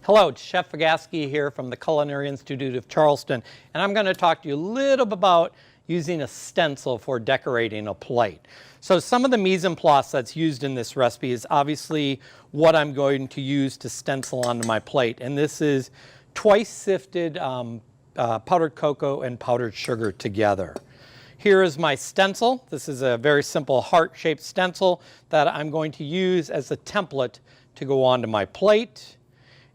Hello, it's Chef Vagasky here from the Culinary Institute of Charleston, and I'm going to talk to you a little bit about using a stencil for decorating a plate. So some of the mise en place that's used in this recipe is obviously what I'm going to use to stencil onto my plate, and this is twice sifted powdered cocoa and powdered sugar together. Here is my stencil. This is a very simple heart-shaped stencil that I'm going to use as a template to go onto my plate.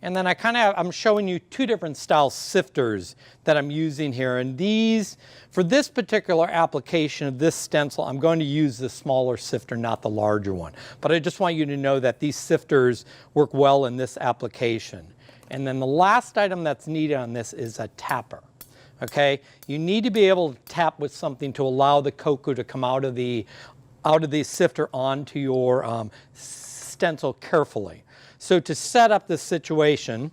And then I'm showing you two different style sifters that I'm using here. And these, for this particular application of this stencil, I'm going to use the smaller sifter, not the larger one. But I just want you to know that these sifters work well in this application. And then the last item that's needed on this is a tapper. Okay, you need to be able to tap with something to allow the cocoa to come out of the sifter onto your stencil carefully. So to set up this situation,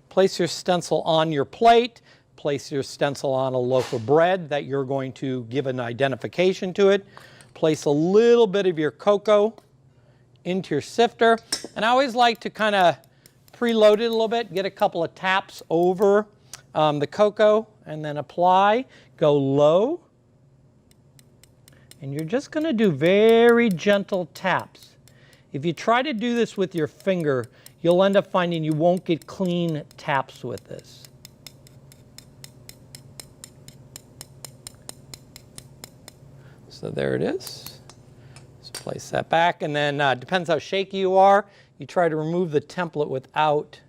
place your stencil on your plate, place your stencil on a loaf of bread that you're going to give an identification to it, place a little bit of your cocoa into your sifter, and I always like to kind of preload it a little bit, get a couple of taps over the cocoa, and then apply, go low, and you're just going to do very gentle taps. If you try to do this with your finger, you'll end up finding you won't get clean taps with this. So there it is. Just place that back, and then depends how shaky you are. You try to remove the template without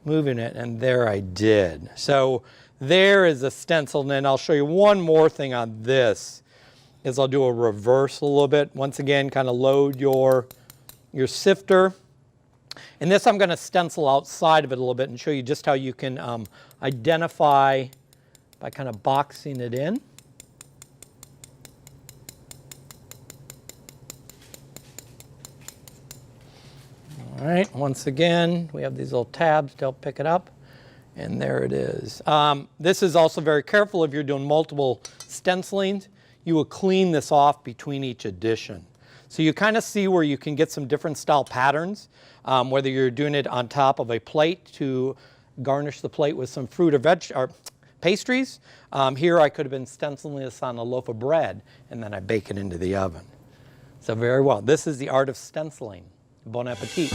moving it, and there I did. So there is a stencil, and then I'll show you one more thing on this. Is I'll do a reverse a little bit. Once again, kind of load your sifter. And this I'm going to stencil outside of it a little bit and show you just how you can identify by kind of boxing it in. All right, once again, we have these little tabs to help pick it up. And there it is. This is also very careful if you're doing multiple stencilings. You will clean this off between each edition. So you kind of see where you can get some different style patterns, whether you're doing it on top of a plate to garnish the plate with some fruit or pastries. Here I could have been stenciling this on a loaf of bread, and then I bake it into the oven. So very well. This is the art of stenciling. Bon appetit.